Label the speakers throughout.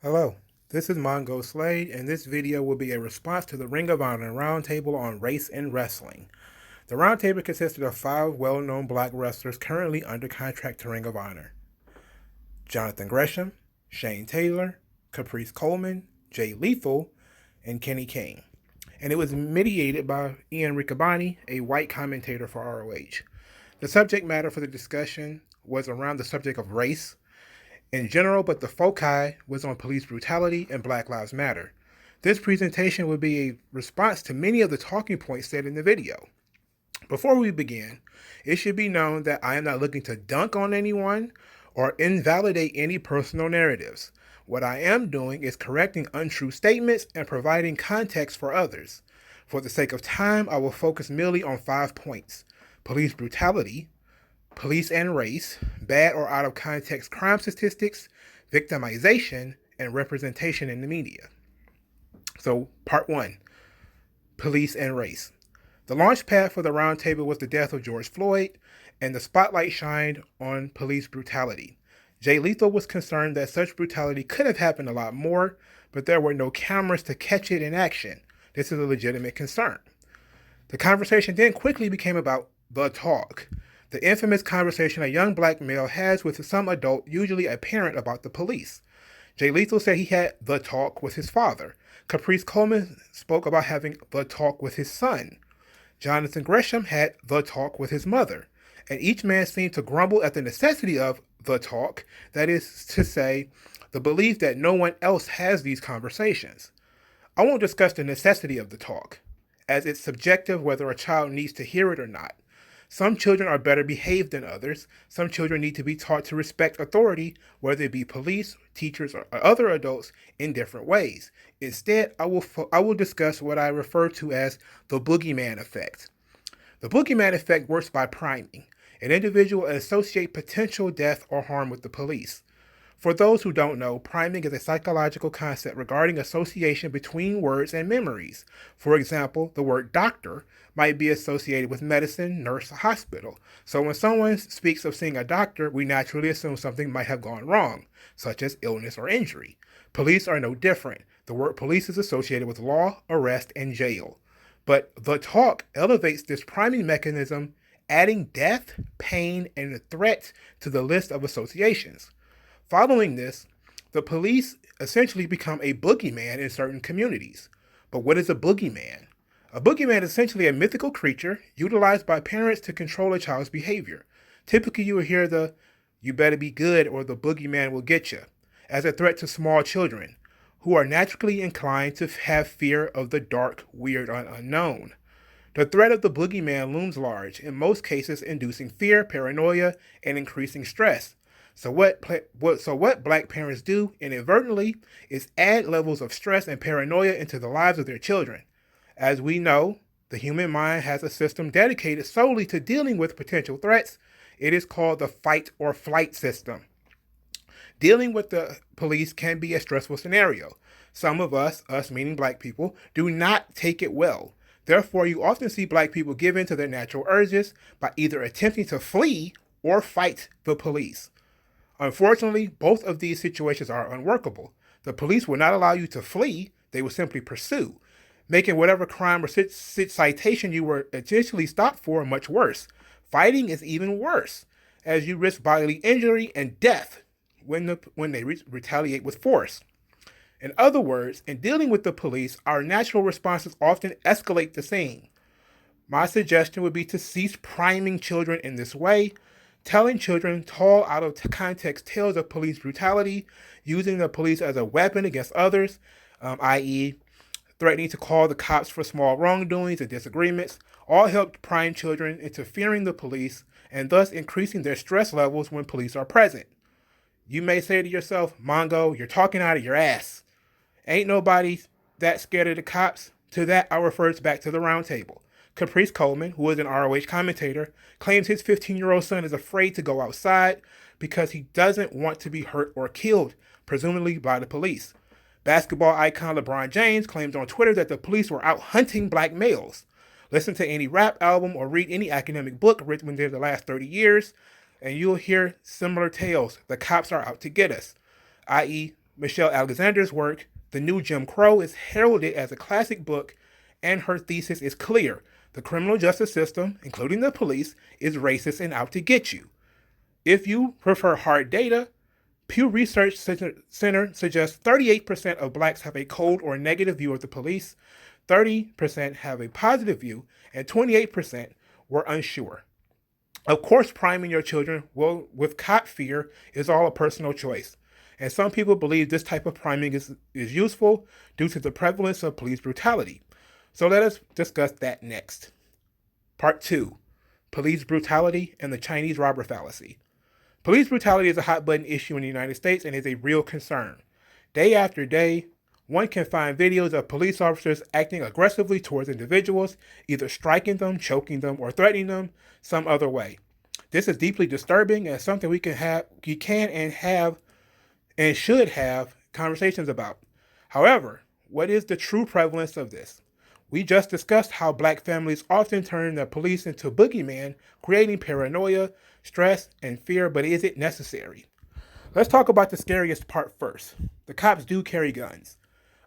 Speaker 1: Hello, this is Mongo Slade, and this video will be a response to the Ring of Honor Roundtable on Race and Wrestling. The Roundtable consisted of 5 well-known black wrestlers currently under contract to Ring of Honor: Jonathan Gresham, Shane Taylor, Caprice Coleman, Jay Lethal, and Kenny Kane. And it was mediated by Ian Riccaboni, a white commentator for ROH. The subject matter for the discussion was around the subject of race in general, but the foci was on police brutality and Black Lives Matter. This presentation will be a response to many of the talking points said in the video. Before we begin, it should be known that I am not looking to dunk on anyone or invalidate any personal narratives. What I am doing is correcting untrue statements and providing context for others. For the sake of time, I will focus merely on 5 points: police brutality, police and race, bad or out of context crime statistics, victimization, and representation in the media. So, part 1, police and race. The launch pad for the roundtable was the death of George Floyd, and the spotlight shined on police brutality. Jay Lethal was concerned that such brutality could have happened a lot more, but there were no cameras to catch it in action. This is a legitimate concern. The conversation then quickly became about the talk, the infamous conversation a young black male has with some adult, usually a parent, about the police. Jay Lethal said he had the talk with his father. Caprice Coleman spoke about having the talk with his son. Jonathan Gresham had the talk with his mother. And each man seemed to grumble at the necessity of the talk, that is to say, the belief that no one else has these conversations. I won't discuss the necessity of the talk, as it's subjective whether a child needs to hear it or not. Some children are better behaved than others. Some children need to be taught to respect authority, whether it be police, teachers, or other adults, in different ways. Instead, I will discuss what I refer to as the Boogeyman effect. The Boogeyman effect works by priming. An individual associates potential death or harm with the police. For those who don't know, priming is a psychological concept regarding association between words and memories. For example, the word doctor might be associated with medicine, nurse, hospital. So when someone speaks of seeing a doctor, we naturally assume something might have gone wrong, such as illness or injury. Police are no different. The word police is associated with law, arrest, and jail. But the talk elevates this priming mechanism, adding death, pain, and threat to the list of associations. Following this, the police essentially become a boogeyman in certain communities. But what is a boogeyman? A boogeyman is essentially a mythical creature utilized by parents to control a child's behavior. Typically, you will hear the "you better be good" or "the boogeyman will get you" as a threat to small children, who are naturally inclined to have fear of the dark, weird, and unknown. The threat of the boogeyman looms large, in most cases inducing fear, paranoia, and increasing stress. So what black parents do inadvertently is add levels of stress and paranoia into the lives of their children. As we know, the human mind has a system dedicated solely to dealing with potential threats. It is called the fight or flight system. Dealing with the police can be a stressful scenario. Some of us meaning black people, do not take it well. Therefore, you often see black people give in to their natural urges by either attempting to flee or fight the police. Unfortunately, both of these situations are unworkable. The police will not allow you to flee, they will simply pursue, making whatever crime or citation you were initially stopped for much worse. Fighting is even worse, as you risk bodily injury and death when they retaliate with force. In other words, in dealing with the police, our natural responses often escalate the scene. My suggestion would be to cease priming children in this way, telling children tall out of context tales of police brutality, using the police as a weapon against others, i.e. threatening to call the cops for small wrongdoings and disagreements, all help prime children into fearing the police and thus increasing their stress levels when police are present. You may say to yourself, "Mongo, you're talking out of your ass. Ain't nobody that scared of the cops." To that, I refers back to the roundtable. Caprice Coleman, who is an ROH commentator, claims his 15-year-old son is afraid to go outside because he doesn't want to be hurt or killed, presumably by the police. Basketball icon LeBron James claims on Twitter that the police were out hunting black males. Listen to any rap album or read any academic book written within the last 30 years, and you'll hear similar tales. The cops are out to get us, i.e. Michelle Alexander's work, The New Jim Crow, is heralded as a classic book, and her thesis is clear. The criminal justice system, including the police, is racist and out to get you. If you prefer hard data, Pew Research Center suggests 38% of blacks have a cold or negative view of the police, 30% have a positive view, and 28% were unsure. Of course, priming your children with cop fear is all a personal choice, and some people believe this type of priming is useful due to the prevalence of police brutality. So let us discuss that next. Part 2, Police Brutality and the Chinese Robber Fallacy. Police brutality is a hot-button issue in the United States and is a real concern. Day after day, one can find videos of police officers acting aggressively towards individuals, either striking them, choking them, or threatening them some other way. This is deeply disturbing and something we can and should have conversations about. However, what is the true prevalence of this? We just discussed how black families often turn the police into boogeyman, creating paranoia, stress, and fear, but is it necessary? Let's talk about the scariest part first. The cops do carry guns.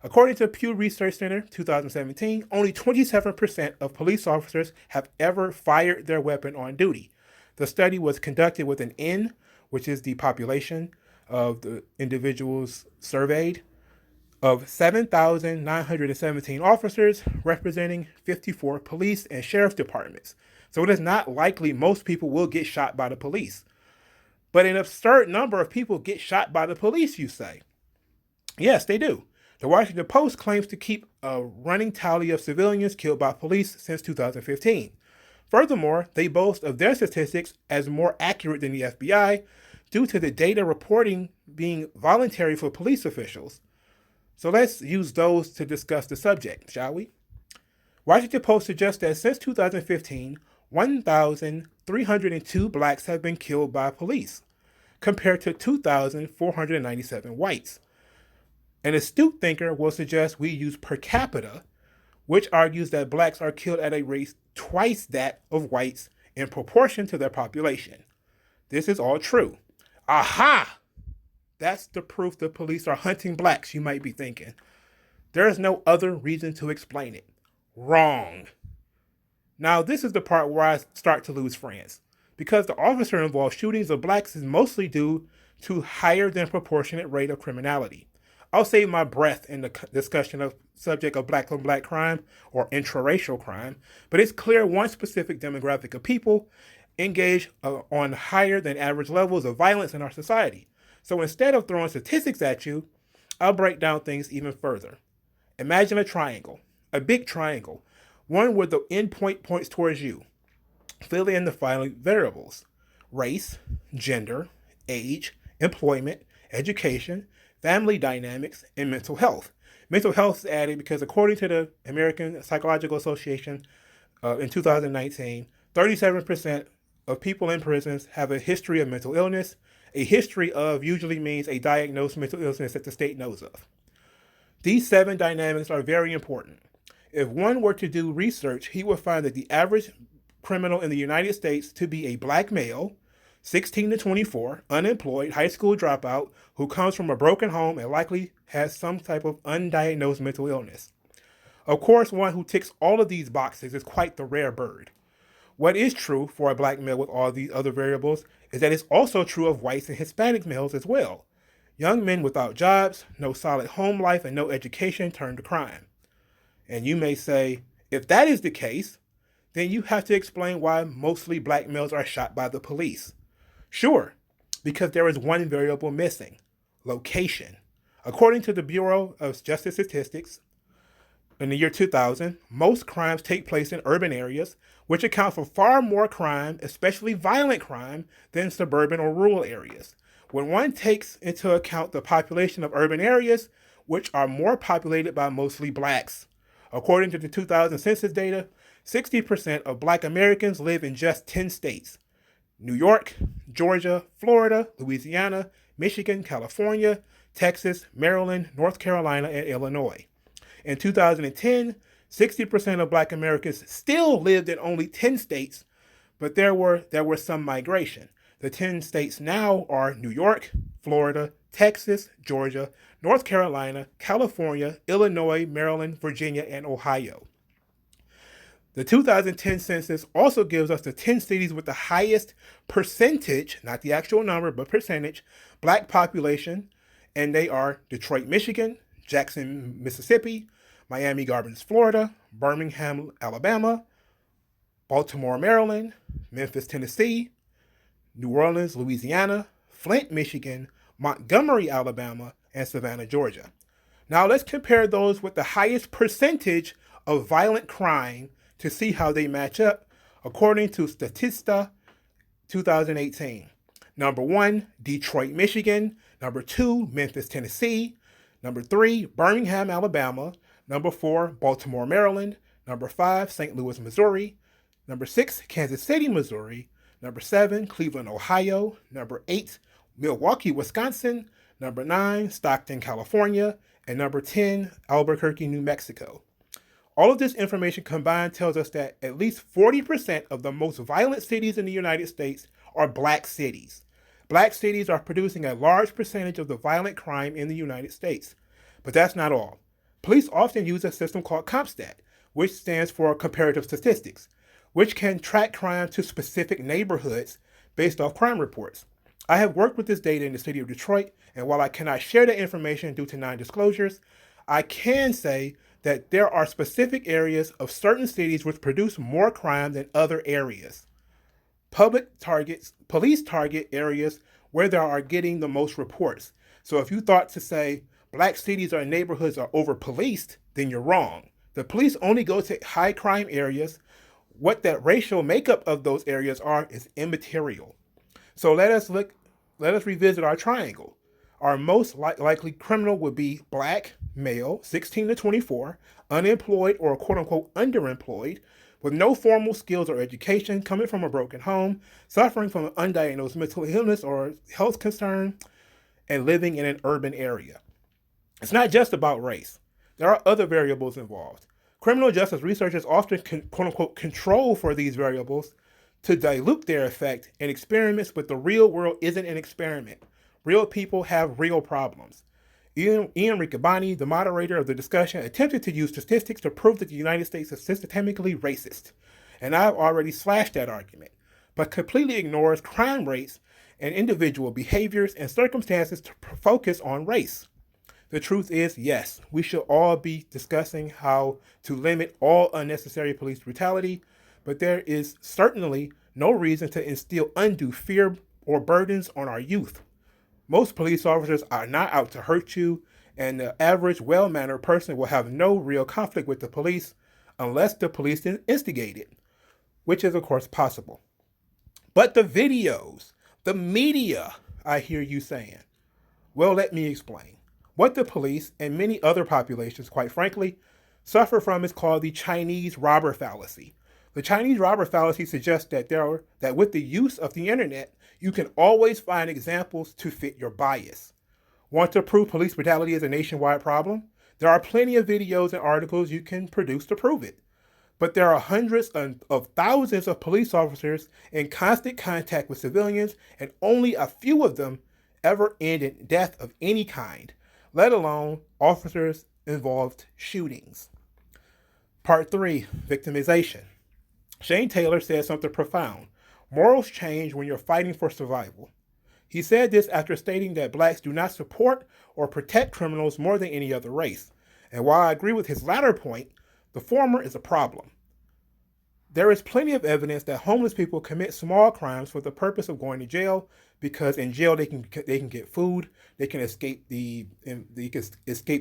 Speaker 1: According to Pew Research Center 2017, only 27% of police officers have ever fired their weapon on duty. The study was conducted with an N, which is the population of the individuals surveyed, of 7,917 officers, representing 54 police and sheriff's departments. So it is not likely most people will get shot by the police. But an absurd number of people get shot by the police, you say? Yes, they do. The Washington Post claims to keep a running tally of civilians killed by police since 2015. Furthermore, they boast of their statistics as more accurate than the FBI due to the data reporting being voluntary for police officials. So let's use those to discuss the subject, shall we? Washington Post suggests that since 2015, 1,302 blacks have been killed by police, compared to 2,497 whites. An astute thinker will suggest we use per capita, which argues that blacks are killed at a rate twice that of whites in proportion to their population. This is all true. Aha! That's the proof the police are hunting blacks, you might be thinking. There is no other reason to explain it. Wrong. Now, this is the part where I start to lose friends, because the officer-involved shootings of blacks is mostly due to higher than proportionate rate of criminality. I'll save my breath in the discussion of subject of black on black crime or intraracial crime, but it's clear one specific demographic of people engage on higher than average levels of violence in our society. So instead of throwing statistics at you, I'll break down things even further. Imagine a triangle, a big triangle, one where the end point points towards you. Fill in the following variables: race, gender, age, employment, education, family dynamics, and mental health. Mental health is added because according to the American Psychological Association in 2019, 37% of people in prisons have a history of mental illness. A history of usually means a diagnosed mental illness that the state knows of. These 7 dynamics are very important. If one were to do research, he would find that the average criminal in the United States to be a black male, 16 to 24, unemployed, high school dropout, who comes from a broken home and likely has some type of undiagnosed mental illness. Of course, one who ticks all of these boxes is quite the rare bird. What is true for a black male with all these other variables is that it's also true of whites and Hispanic males as well. Young men without jobs, no solid home life, and no education turn to crime. And you may say, if that is the case, then you have to explain why mostly black males are shot by the police. Sure, because there is one variable missing: location. According to the Bureau of Justice Statistics, in the year 2000, most crimes take place in urban areas, which account for far more crime, especially violent crime, than suburban or rural areas. When one takes into account the population of urban areas, which are more populated by mostly blacks. According to the 2000 census data, 60% of black Americans live in just 10 states: New York, Georgia, Florida, Louisiana, Michigan, California, Texas, Maryland, North Carolina, and Illinois. In 2010, 60% of black Americans still lived in only 10 states, but there were some migration. The 10 states now are New York, Florida, Texas, Georgia, North Carolina, California, Illinois, Maryland, Virginia, and Ohio. The 2010 census also gives us the 10 cities with the highest percentage, not the actual number, but percentage, black population, and they are Detroit, Michigan, Jackson, Mississippi, Miami Gardens, Florida, Birmingham, Alabama, Baltimore, Maryland, Memphis, Tennessee, New Orleans, Louisiana, Flint, Michigan, Montgomery, Alabama, and Savannah, Georgia. Now let's compare those with the highest percentage of violent crime to see how they match up according to Statista 2018. Number 1, Detroit, Michigan. Number 2, Memphis, Tennessee. Number 3, Birmingham, Alabama. Number 4, Baltimore, Maryland. Number 5, St. Louis, Missouri. Number 6, Kansas City, Missouri. Number 7, Cleveland, Ohio. Number 8, Milwaukee, Wisconsin. Number 9, Stockton, California. And number 10, Albuquerque, New Mexico. All of this information combined tells us that at least 40% of the most violent cities in the United States are black cities. Black cities are producing a large percentage of the violent crime in the United States. But that's not all. Police often use a system called CompStat, which stands for Comparative Statistics, which can track crime to specific neighborhoods based off crime reports. I have worked with this data in the city of Detroit, and while I cannot share that information due to non-disclosures, I can say that there are specific areas of certain cities which produce more crime than other areas. Police target areas where they are getting the most reports. So if you thought to say black cities or neighborhoods are over-policed, then you're wrong. The police only go to high crime areas. What that racial makeup of those areas are is immaterial. So let us revisit our triangle. Our most likely criminal would be black, male, 16 to 24, unemployed or quote-unquote underemployed, with no formal skills or education, coming from a broken home, suffering from an undiagnosed mental illness or health concern, and living in an urban area. It's not just about race. There are other variables involved. Criminal justice researchers often quote-unquote control for these variables to dilute their effect, and experiments with the real world isn't an experiment. Real people have real problems. Ian Riccaboni, the moderator of the discussion, attempted to use statistics to prove that the United States is systemically racist. And I've already slashed that argument, but completely ignores crime rates and individual behaviors and circumstances to focus on race. The truth is, yes, we should all be discussing how to limit all unnecessary police brutality, but there is certainly no reason to instill undue fear or burdens on our youth. Most police officers are not out to hurt you, and the average well-mannered person will have no real conflict with the police unless the police instigate it, which is of course possible. But the videos, the media, I hear you saying. Well, let me explain. What the police and many other populations, quite frankly, suffer from is called the Chinese robber fallacy. The Chinese robber fallacy suggests that with the use of the internet, you can always find examples to fit your bias. Want to prove police brutality is a nationwide problem? There are plenty of videos and articles you can produce to prove it. But there are hundreds of thousands of police officers in constant contact with civilians, and only a few of them ever end in death of any kind, let alone officers involved shootings. Part 3, victimization. Shane Taylor said something profound. Morals change when you're fighting for survival. He said this after stating that blacks do not support or protect criminals more than any other race. And while I agree with his latter point, the former is a problem. There is plenty of evidence that homeless people commit small crimes for the purpose of going to jail, because in jail they can get food, they can escape the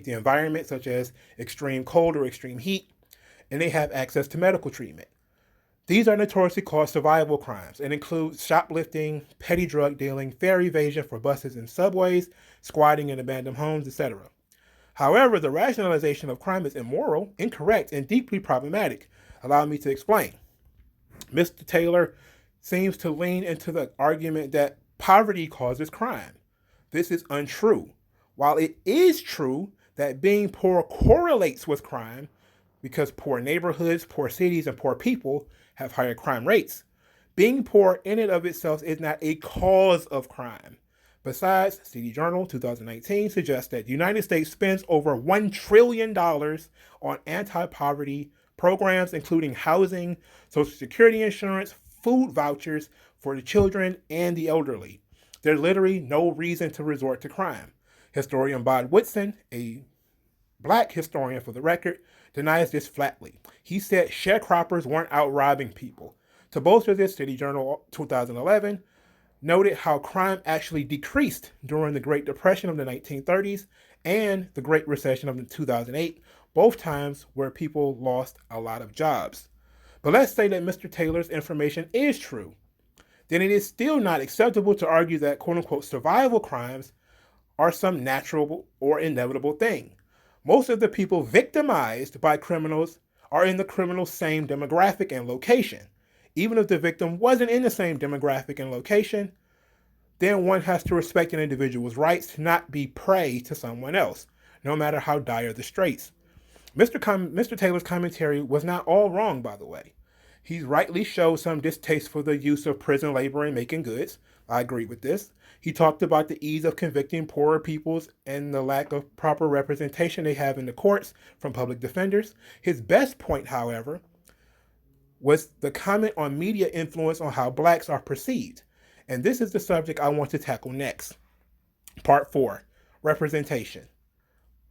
Speaker 1: environment, such as extreme cold or extreme heat, and they have access to medical treatment. These are notoriously called survival crimes and include shoplifting, petty drug dealing, fare evasion for buses and subways, squatting in abandoned homes, etc. However, the rationalization of crime is immoral, incorrect, and deeply problematic. Allow me to explain. Mr. Taylor seems to lean into the argument that poverty causes crime. This is untrue. While it is true that being poor correlates with crime, because poor neighborhoods, poor cities, and poor people have higher crime rates, being poor in and of itself is not a cause of crime. Besides, CD Journal 2019 suggests that the United States spends over $1 trillion on anti-poverty programs, including housing, Social Security insurance, food vouchers for the children and the elderly. There's literally no reason to resort to crime. Historian Bob Woodson, a black historian for the record, denies this flatly. He said sharecroppers weren't out robbing people. To bolster this, City Journal 2011 noted how crime actually decreased during the Great Depression of the 1930s and the Great Recession of 2008, both times where people lost a lot of jobs. But let's say that Mr. Taylor's information is true. Then it is still not acceptable to argue that quote-unquote survival crimes are some natural or inevitable thing. Most of the people victimized by criminals are in the criminal's same demographic and location. Even if the victim wasn't in the same demographic and location, then one has to respect an individual's rights to not be prey to someone else, no matter how dire the straits. Mr. Taylor's commentary was not all wrong, by the way. He rightly showed some distaste for the use of prison labor in making goods. I agree with this. He talked about the ease of convicting poorer peoples and the lack of proper representation they have in the courts from public defenders. His best point, however, was the comment on media influence on how blacks are perceived. And this is the subject I want to tackle next. Part 4, Representation.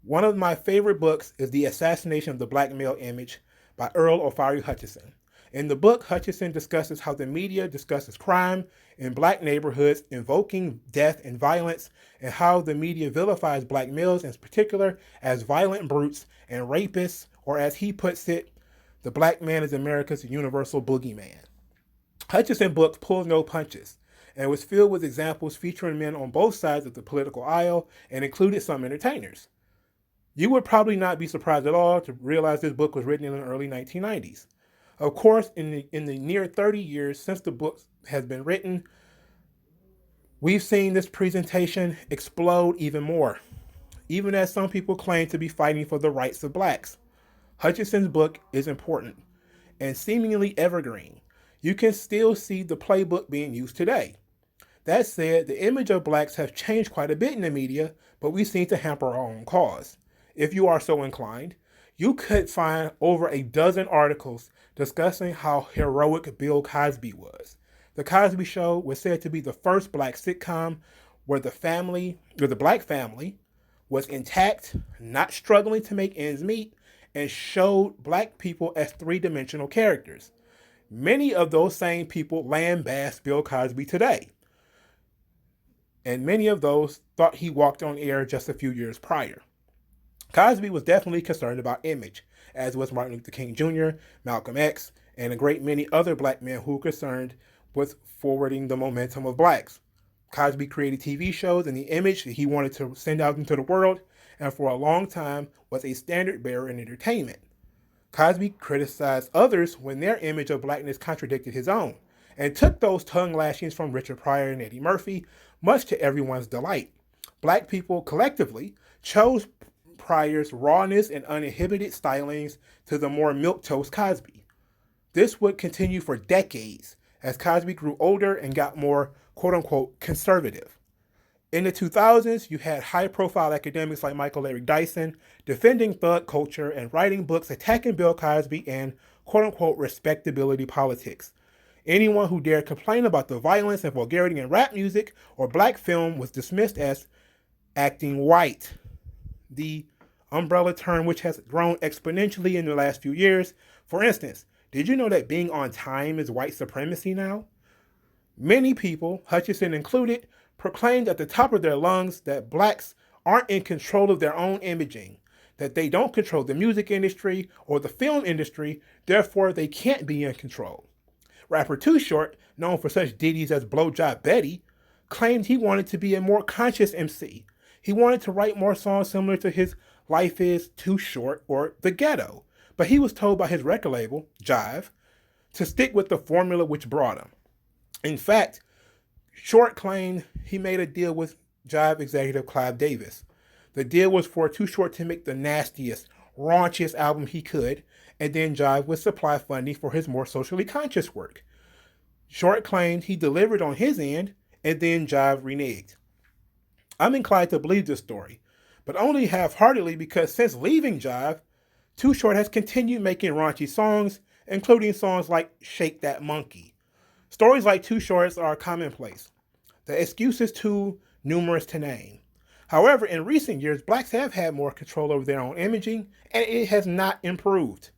Speaker 1: One of my favorite books is The Assassination of the Black Male Image by Earl O'Farrill Hutchinson. In the book, Hutchinson discusses how the media discusses crime in black neighborhoods, invoking death and violence, and how the media vilifies black males in particular as violent brutes and rapists, or as he puts it, the black man is America's universal boogeyman. Hutchinson's book pulls no punches and was filled with examples featuring men on both sides of the political aisle and included some entertainers. You would probably not be surprised at all to realize this book was written in the early 1990s. Of course, in the near 30 years since the book has been written, we've seen this presentation explode even more, even as some people claim to be fighting for the rights of blacks. Hutchinson's book is important and seemingly evergreen. You can still see the playbook being used today. That said, the image of blacks has changed quite a bit in the media, but we seem to hamper our own cause. If you are so inclined, you could find over a dozen articles discussing how heroic Bill Cosby was. The Cosby Show was said to be the first black sitcom where the black family was intact, not struggling to make ends meet, and showed black people as three-dimensional characters. Many of those same people lambast Bill Cosby today. And many of those thought he walked on air just a few years prior. Cosby was definitely concerned about image, as was Martin Luther King Jr., Malcolm X, and a great many other black men who were concerned with forwarding the momentum of blacks. Cosby created TV shows and the image that he wanted to send out into the world, and for a long time was a standard bearer in entertainment. Cosby criticized others when their image of blackness contradicted his own, and took those tongue lashings from Richard Pryor and Eddie Murphy, much to everyone's delight. Black people collectively chose Pryor's rawness and uninhibited stylings to the more milquetoast Cosby. This would continue for decades as Cosby grew older and got more quote-unquote conservative. In the 2000s, you had high-profile academics like Michael Eric Dyson defending thug culture and writing books attacking Bill Cosby and quote-unquote respectability politics. Anyone who dared complain about the violence and vulgarity in rap music or black film was dismissed as acting white, the umbrella term which has grown exponentially in the last few years. For instance, did you know that being on time is white supremacy now? Many people, Hutchinson included, proclaimed at the top of their lungs that blacks aren't in control of their own imaging, that they don't control the music industry or the film industry, therefore they can't be in control. Rapper Too Short, known for such ditties as Blowjob Betty, claimed he wanted to be a more conscious MC. He wanted to write more songs similar to his Life Is Too Short or The Ghetto, but he was told by his record label, Jive, to stick with the formula which brought him. In fact, Short claimed he made a deal with Jive executive Clive Davis. The deal was for Too Short to make the nastiest, raunchiest album he could, and then Jive would supply funding for his more socially conscious work. Short claimed he delivered on his end, and then Jive reneged. I'm inclined to believe this story, but only half-heartedly because since leaving Jive, Too Short has continued making raunchy songs, including songs like Shake That Monkey. Stories like Too Short's are commonplace. The excuses too numerous to name. However, in recent years, blacks have had more control over their own imaging, and it has not improved.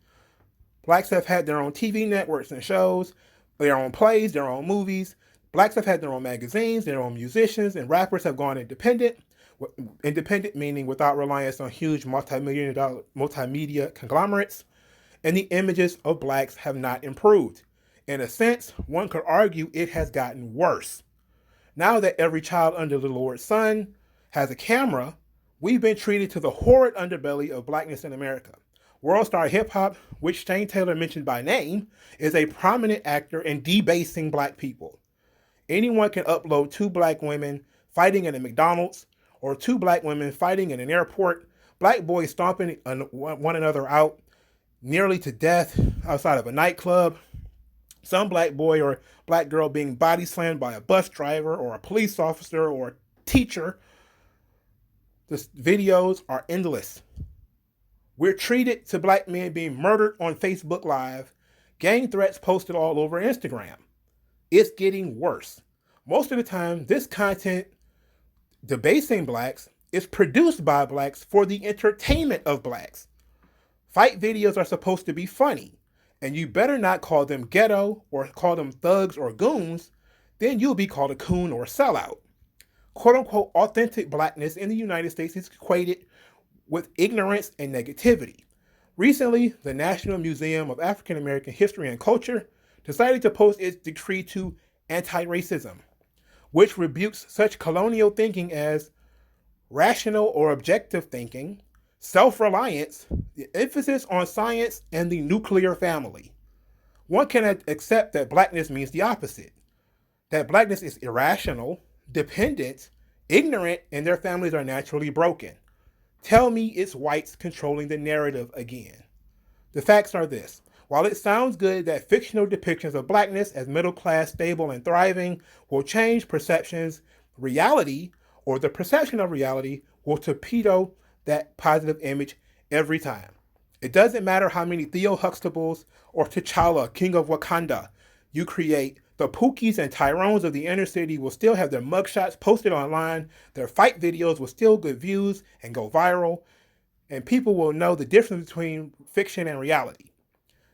Speaker 1: Blacks have had their own TV networks and shows, their own plays, their own movies. Blacks have had their own magazines, their own musicians, and rappers have gone independent. Independent meaning without reliance on huge multimedia conglomerates. And the images of blacks have not improved. In a sense, one could argue it has gotten worse. Now that every child under the Lord's sun has a camera, we've been treated to the horrid underbelly of blackness in America. World star hip hop, which Shane Taylor mentioned by name, is a prominent actor in debasing black people. Anyone can upload 2 black women fighting in a McDonald's or 2 black women fighting in an airport, black boys stomping one another out nearly to death outside of a nightclub, some black boy or black girl being body slammed by a bus driver or a police officer or a teacher. The videos are endless. We're treated to black men being murdered on Facebook Live, gang threats posted all over Instagram. It's getting worse. Most of the time, this content debasing blacks is produced by blacks for the entertainment of blacks. Fight videos are supposed to be funny, and you better not call them ghetto or call them thugs or goons, then you'll be called a coon or a sellout. Quote-unquote authentic blackness in the United States is equated with ignorance and negativity. Recently, the National Museum of African American History and Culture decided to post its decree to anti-racism, which rebukes such colonial thinking as rational or objective thinking, self-reliance, the emphasis on science, and the nuclear family. One can accept that blackness means the opposite, that blackness is irrational, dependent, ignorant, and their families are naturally broken. Tell me it's whites controlling the narrative again. The facts are this. While it sounds good that fictional depictions of blackness as middle class, stable, and thriving will change perceptions, reality, or the perception of reality, will torpedo that positive image every time. It doesn't matter how many Theo Huxtables or T'Challa, King of Wakanda, you create, the Pookies and Tyrones of the inner city will still have their mugshots posted online, their fight videos will still get views and go viral, and people will know the difference between fiction and reality.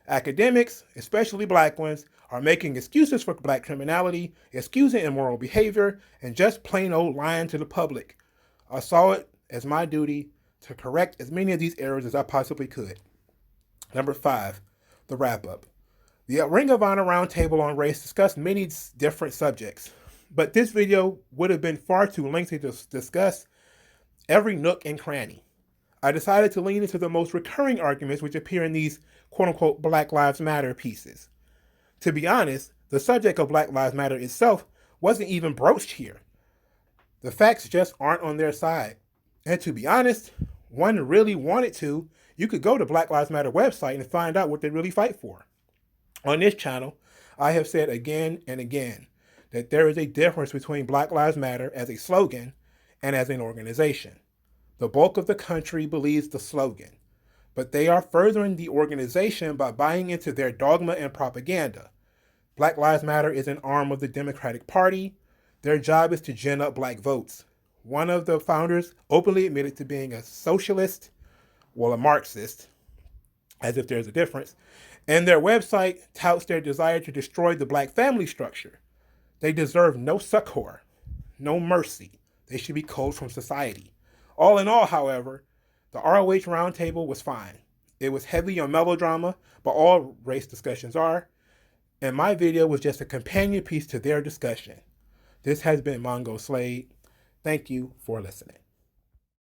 Speaker 1: Academics, especially black ones, are making excuses for black criminality, excusing immoral behavior, and just plain old lying to the public. I saw it as my duty to correct as many of these errors as I possibly could. Number 5, the wrap-up. The Ring of Honor Roundtable on Race discussed many different subjects, but this video would have been far too lengthy to discuss every nook and cranny. I decided to lean into the most recurring arguments which appear in these quote-unquote Black Lives Matter pieces. To be honest, the subject of Black Lives Matter itself wasn't even broached here. The facts just aren't on their side. And to be honest, one really wanted to, you could go to Black Lives Matter website and find out what they really fight for. On this channel, I have said again and again that there is a difference between Black Lives Matter as a slogan and as an organization. The bulk of the country believes the slogan, but they are furthering the organization by buying into their dogma and propaganda. Black Lives Matter is an arm of the Democratic Party. Their job is to gin up black votes. One of the founders openly admitted to being a socialist, well, a Marxist, as if there's a difference, and their website touts their desire to destroy the black family structure. They deserve no succor, no mercy. They should be culled from society. All in all, however, the ROH Roundtable was fine. It was heavy on melodrama, but all race discussions are, and my video was just a companion piece to their discussion. This has been Mongo Slade. Thank you for listening.